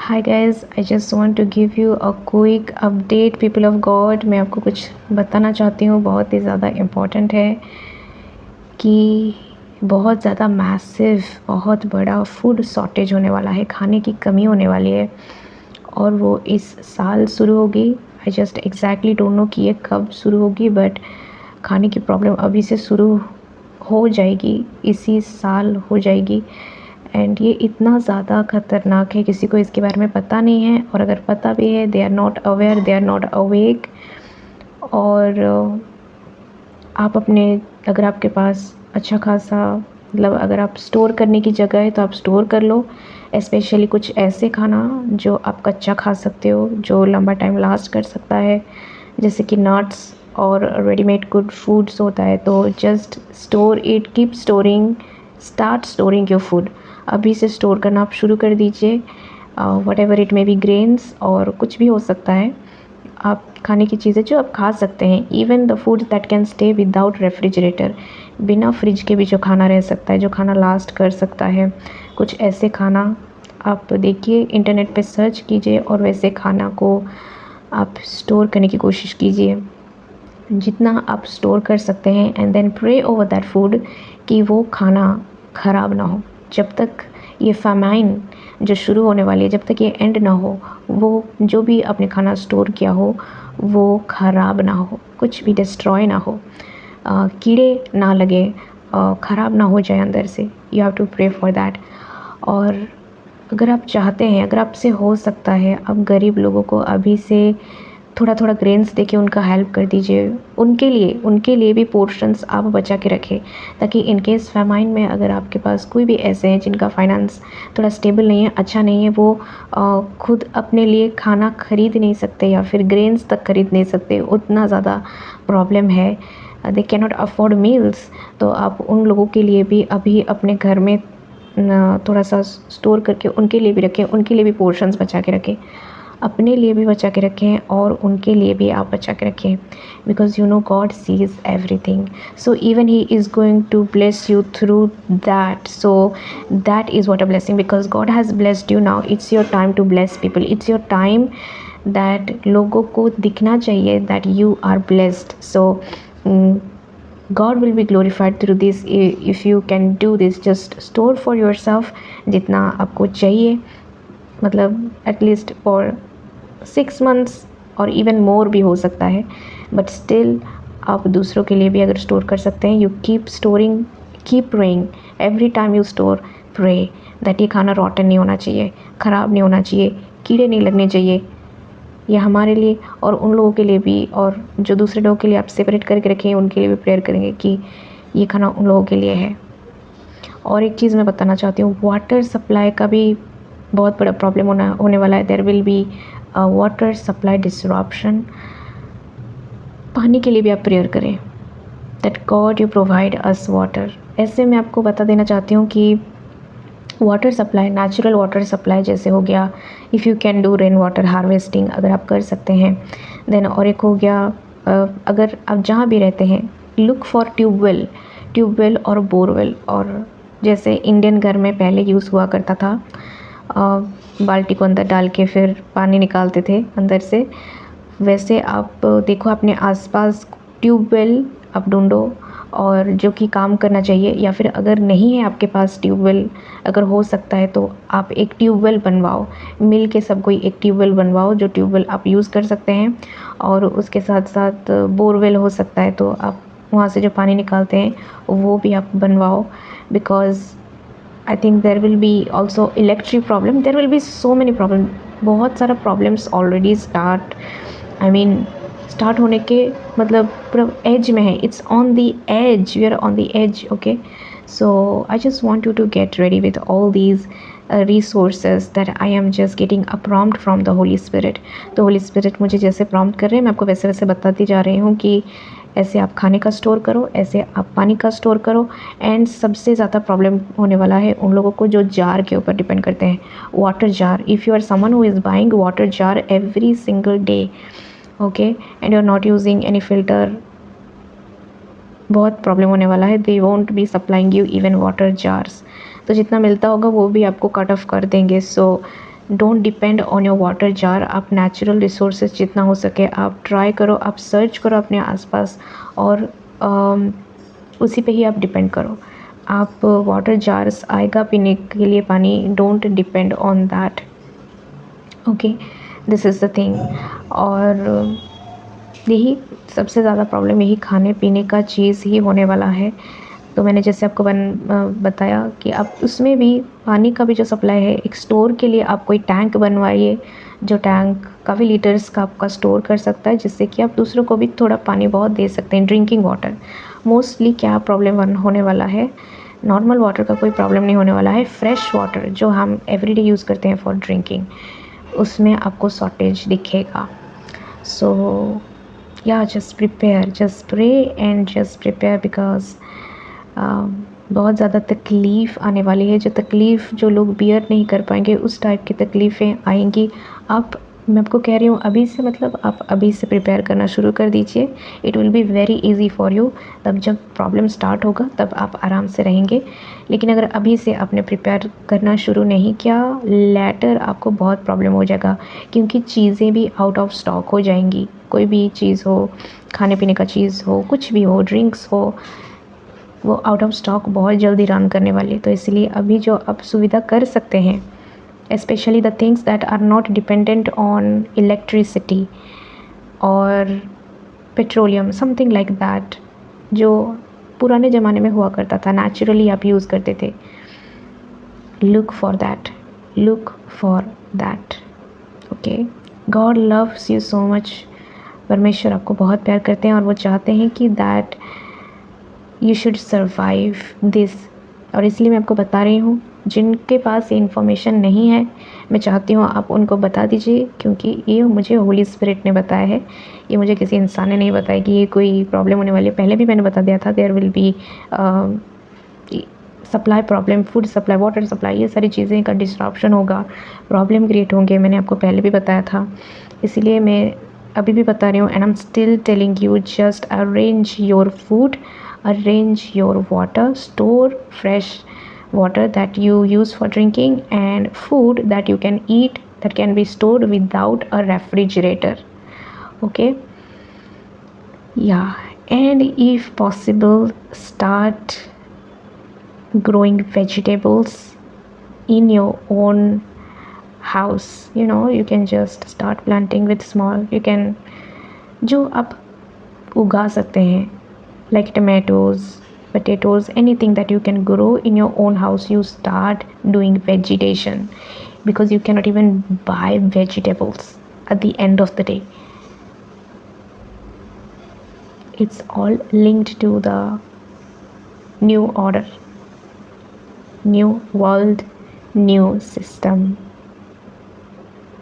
Hi guys, I just want to give you a quick update people of God. मैं आपको कुछ बताना चाहती हूँ, बहुत ही ज़्यादा इम्पोर्टेंट है कि बहुत ज़्यादा मैसिव, बहुत बड़ा फूड शॉर्टेज होने वाला है, खाने की कमी होने वाली है और वो इस साल शुरू होगी। I just exactly don't know कि ये कब शुरू होगी, बट खाने की प्रॉब्लम अभी से शुरू हो जाएगी, इसी साल हो जाएगी। एंड ये इतना ज़्यादा ख़तरनाक है, किसी को इसके बारे में पता नहीं है, और अगर पता भी है they are not aware, they are not awake. और आप अपने, अगर आपके पास अच्छा खासा, मतलब अगर आप स्टोर करने की जगह है तो आप स्टोर कर लो। स्पेशली कुछ ऐसे खाना जो आप कच्चा खा सकते हो, जो लंबा टाइम लास्ट कर सकता है, जैसे कि नट्स और रेडीमेड गुड फूड्स होता है। तो just store it, keep storing, start storing your food. अभी से स्टोर करना आप शुरू कर दीजिए। What ever it may be, grains और कुछ भी हो सकता है, आप खाने की चीज़ें जो आप खा सकते हैं। Even the food that can stay without refrigerator, बिना फ्रिज के भी जो खाना रह सकता है, जो खाना लास्ट कर सकता है, कुछ ऐसे खाना आप देखिए, इंटरनेट पे सर्च कीजिए और वैसे खाना को आप स्टोर करने की कोशिश कीजिए, जितना आप स्टोर कर सकते हैं। And then pray over that food कि वो खाना ख़राब ना हो। जब तक ये फैमाइन जो शुरू होने वाली है, जब तक ये एंड ना हो, वो जो भी आपने खाना स्टोर किया हो वो ख़राब ना हो, कुछ भी डिस्ट्रॉय ना हो, कीड़े ना लगे, ख़राब ना हो जाए अंदर से। You have to pray for that. और अगर आप चाहते हैं, अगर आपसे हो सकता है, आप गरीब लोगों को अभी से थोड़ा थोड़ा ग्रेन्स देके उनका हेल्प कर दीजिए। उनके लिए भी पोर्शंस आप बचा के रखें, ताकि इन केस फैमाइन में अगर आपके पास कोई भी ऐसे हैं जिनका फाइनेंस थोड़ा स्टेबल नहीं है, अच्छा नहीं है, वो खुद अपने लिए खाना खरीद नहीं सकते या फिर ग्रेन्स तक खरीद नहीं सकते, उतना ज़्यादा प्रॉब्लम है, they can not afford meals. तो आप उन लोगों के लिए भी अभी अपने घर में थोड़ा सा स्टोर करके उनके लिए भी रखें, उनके लिए भी पोर्शंस बचा के रखें, अपने लिए भी बचा के रखें और उनके लिए भी आप बचा के रखें। Because you know God sees everything, so even he is going to bless you through that. So that is what a blessing, because God has blessed you. Now it's your time to bless people, it's your time that लोगों को दिखना चाहिए that you are blessed. So God will be glorified through this if you can do this. Just store for yourself जितना आपको चाहिए, मतलब at least for 6 months और even more भी हो सकता है, बट स्टिल आप दूसरों के लिए भी अगर स्टोर कर सकते हैं, you keep storing, keep praying every time you store, pray that ये खाना रॉटन नहीं होना चाहिए, ख़राब नहीं होना चाहिए, कीड़े नहीं लगने चाहिए। ये हमारे लिए और उन लोगों के लिए भी, और जो दूसरे लोगों के लिए आप सेपरेट करके रखें, उनके लिए भी प्रेयर करेंगे कि ये खाना उन लोगों के लिए है। और एक चीज़ मैं बताना चाहती हूँ, वाटर सप्लाई का भी बहुत बड़ा प्रॉब्लम होने वाला है। There will be water supply disruption. पानी के लिए भी आप प्रेयर करें that God you provide us water. ऐसे मैं आपको बता देना चाहती हूँ कि water supply, natural water supply जैसे हो गया, if you can do rain water harvesting, अगर आप कर सकते हैं। देन और एक हो गया, अगर आप जहाँ भी रहते हैं, लुक फॉर ट्यूबवेल और बोरवेल। और जैसे इंडियन घर में पहले यूज़ हुआ करता था, बाल्टी को अंदर डाल के फिर पानी निकालते थे अंदर से, वैसे आप देखो अपने आसपास ट्यूबवेल आप ढूंढो और जो कि काम करना चाहिए। या फिर अगर नहीं है आपके पास ट्यूबवेल, अगर हो सकता है तो आप एक ट्यूबवेल बनवाओ, मिल के सब कोई एक ट्यूबवेल बनवाओ, जो ट्यूबवेल आप यूज़ कर सकते हैं। और उसके साथ साथ बोरवेल हो सकता है, तो आप वहाँ से जो पानी निकालते हैं वो भी आप बनवाओ। Because I think there will be also electric problem, there will be so many problem, बहुत सारा प्रॉब्लम्स ऑलरेडी स्टार्ट होने के, मतलब पूरा एज में है, it's on the edge, we are on the edge. Okay, so I just want you to get ready with all these resources that I am just getting a prompt from the Holy Spirit। तो Holi spirit मुझे जैसे prompt कर रहे हैं, मैं आपको वैसे वैसे बताती जा रही हूँ कि ऐसे आप खाने का स्टोर करो, ऐसे आप पानी का स्टोर करो। एंड सबसे ज़्यादा प्रॉब्लम होने वाला है उन लोगों को जो जार के ऊपर डिपेंड करते हैं, water jar. If you are someone who is buying water jar every single day, okay, and you are not using any filter, बहुत प्रॉब्लम होने वाला है। They won't be supplying you even water jars, तो जितना मिलता होगा वो भी आपको कट ऑफ कर देंगे। So don't depend on your water jar. आप नेचुरल रिसोर्सेज जितना हो सके आप ट्राई करो, आप सर्च करो अपने आसपास और उसी पे ही आप डिपेंड करो। आप वाटर जार्स आएगा पीने के लिए पानी, don't depend on that. Okay, this is the thing. और यही सबसे ज़्यादा प्रॉब्लम यही खाने पीने का चीज़ ही होने वाला है। तो मैंने जैसे आपको बताया कि आप उसमें भी पानी का भी जो सप्लाई है, एक स्टोर के लिए आप कोई टैंक बनवाइए, जो टैंक काफ़ी लीटर्स का आपका स्टोर कर सकता है, जिससे कि आप दूसरों को भी थोड़ा पानी बहुत दे सकते हैं। ड्रिंकिंग वाटर मोस्टली क्या प्रॉब्लम होने वाला है, नॉर्मल वाटर का कोई प्रॉब्लम नहीं होने वाला है। फ्रेश वाटर जो हम एवरीडे यूज़ करते हैं फॉर ड्रिंकिंग, उसमें आपको शॉर्टेज दिखेगा। सो या just prepare, just pray and just prepare, because बहुत ज़्यादा तकलीफ़ आने वाली है। जो तकलीफ़ जो लोग बियर नहीं कर पाएंगे, उस टाइप की तकलीफ़ें आएंगी। मैं आपको कह रही हूँ अभी से, मतलब आप अभी से प्रिपेयर करना शुरू कर दीजिए। It will be very easy for you. तब जब प्रॉब्लम स्टार्ट होगा तब आप आराम से रहेंगे। लेकिन अगर अभी से आपने प्रिपेयर करना शुरू नहीं किया, लेटर आपको बहुत प्रॉब्लम हो जाएगा, क्योंकि चीज़ें भी आउट ऑफ स्टॉक हो जाएंगी। कोई भी चीज़ हो, खाने पीने का चीज़ हो, कुछ भी हो, ड्रिंक्स हो, वो आउट ऑफ स्टॉक बहुत जल्दी रन करने वाली। तो इसलिए अभी जो आप सुविधा कर सकते हैं, specially the things that are not dependent on electricity और पेट्रोलियम, समथिंग लाइक दैट, जो पुराने ज़माने में हुआ करता था, नेचुरली आप यूज़ करते थे। Look for that, look for that. Okay, God loves you so much. परमेश्वर आपको बहुत प्यार करते हैं और वो चाहते हैं कि that you should survive this. और इसलिए मैं आपको बता रही हूँ, जिनके पास ये इन्फॉर्मेशन नहीं है, मैं चाहती हूँ आप उनको बता दीजिए, क्योंकि ये मुझे होली स्पिरिट ने बताया है। ये मुझे किसी इंसान ने नहीं बताया कि ये कोई प्रॉब्लम होने वाली है। पहले भी मैंने बता दिया था, there will be supply problem, food supply, water supply, ये सारी चीज़ें का डिस्ट्रप्शन होगा, प्रॉब्लम क्रिएट होंगे। मैंने आपको पहले भी बताया था, इसीलिए मैं अभी भी बता रही हूँ। And I am still telling you, just arrange your food, arrange your water, store fresh water that you use for drinking, and food that you can eat that can be stored without a refrigerator. Okay, yeah. And if possible, start growing vegetables in your own house. You can just start planting with small, you can जो आप उगा सकते हैं, like tomatoes, potatoes, anything that you can grow in your own house, you start doing vegetation, because you cannot even buy vegetables at the end of the day. It's all linked to the new order, new world, new system,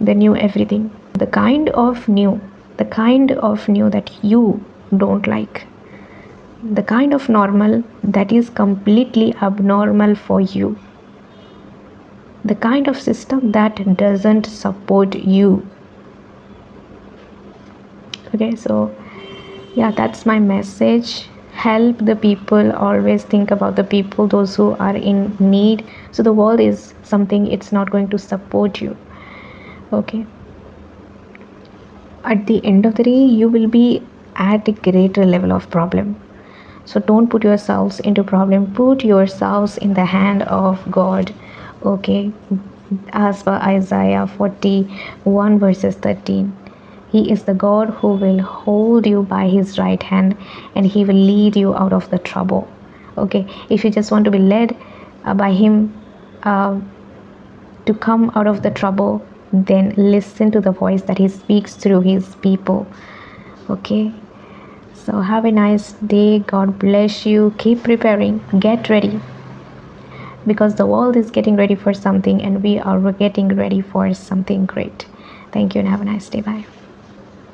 the new everything, the kind of new that you don't like, the kind of normal that is completely abnormal for you, the kind of system that doesn't support you. Okay, so yeah, that's my message. Help the people, always think about the people, those who are in need. So the world is something, it's not going to support you. Okay, at the end of the day you will be at a greater level of problem. So don't put yourselves into problem, put yourselves in the hand of God. Okay, as per Isaiah 41 verses 13, He is the God who will hold you by His right hand, and He will lead you out of the trouble. Okay, if you just want to be led by Him to come out of the trouble, then listen to the voice that He speaks through His people. Okay, so have a nice day. God bless you. Keep preparing. Get ready, because the world is getting ready for something, and we are getting ready for something great. Thank you and have a nice day. Bye.